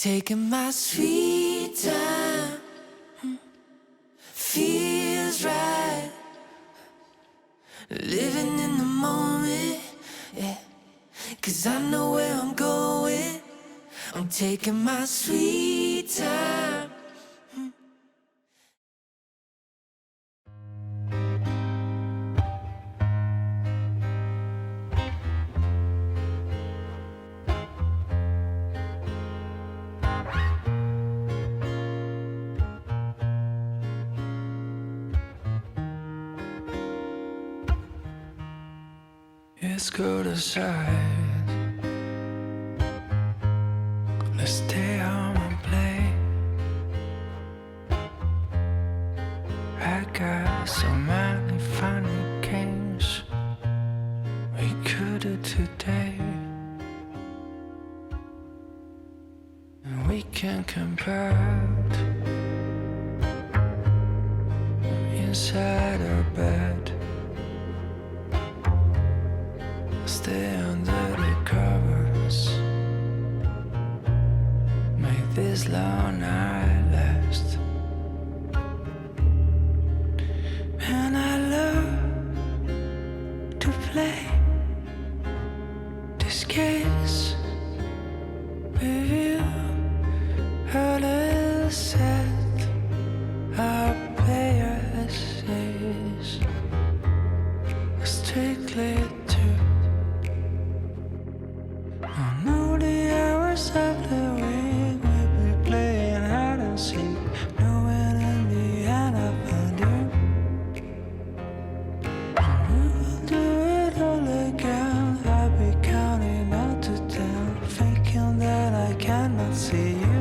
Taking my sweet time, feels right. Living in the moment, yeah. 'Cause I know where I'm going. I'm taking my sweet time. Let's go to side. Let's stay home and play. I got so many funny games we could do today, and we can compare inside our bed. Stay under the covers, make this long night last. And I love to play this games with you. A little set our players is strictly true. I know the hours of the week we'll be playing hide and seek, knowing in the end I found you. We will do it all again. I'll be counting out to 10, thinking that I cannot see you.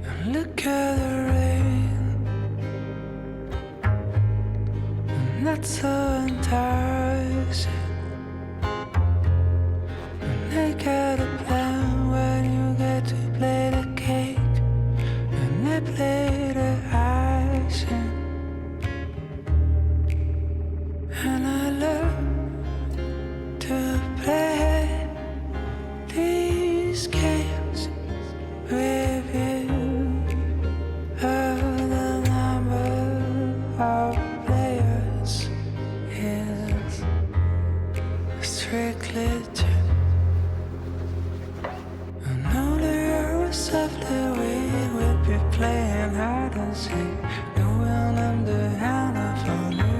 And look at the rain, and that's so enticing. I got a plan when you get to play the cake, and I play the icing. And I love to play these games with you. The number of players is strictly two. Of the week we'll be playing hide and seek, knowing I'm the hand I found you.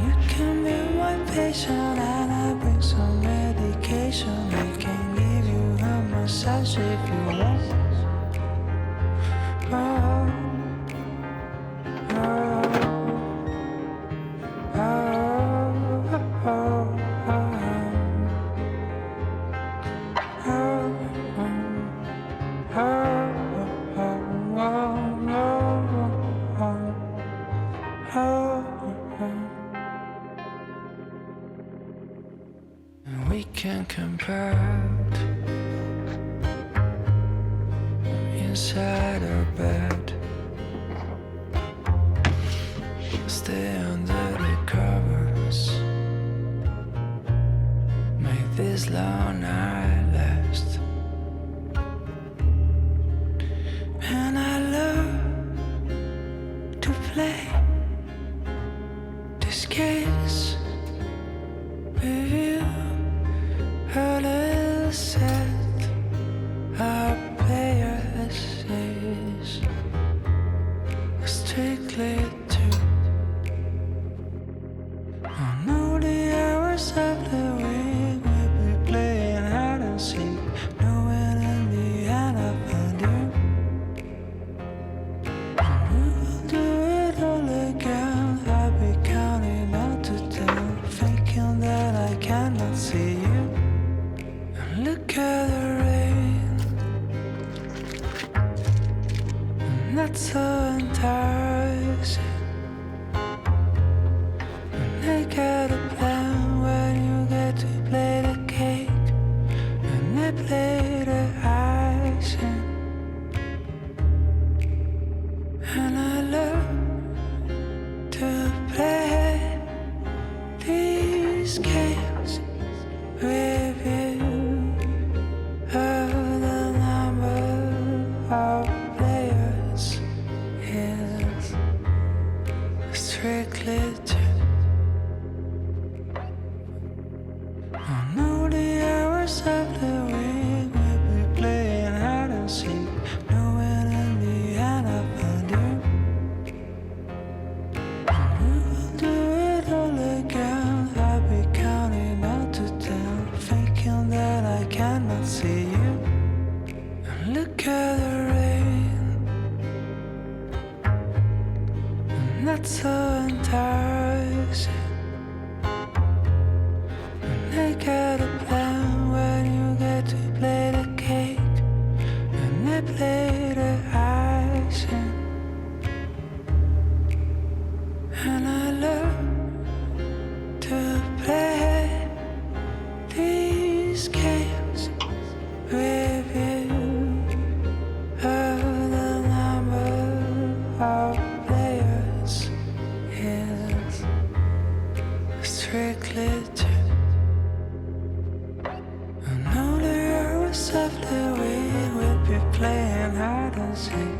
You can be my patient and I bring some medication. I can give you a massage if you want. Oh, oh, oh, oh, oh. And we can compare inside our bed. Stay under the covers, make this long night last. And I love to play this games with you. A little set our players is strictly true. I know the hours of the week we'll be playing hide and seek, knowing in the end I found you. We will do it all again. I'll be counting out to 10, thinking that I cannot see you. And look at the rain, and that's so enticing. And I got a plan when you get to play the cake, and I play the icing. And I love to play these games with you. cannot see you. And look at the rain, and that's so enticing. And they got a plan when you get to play the cake, and they play the icing. And I love to play these games with you. The number of players is strictly two. I know that you're softly we would be playing hide and seek.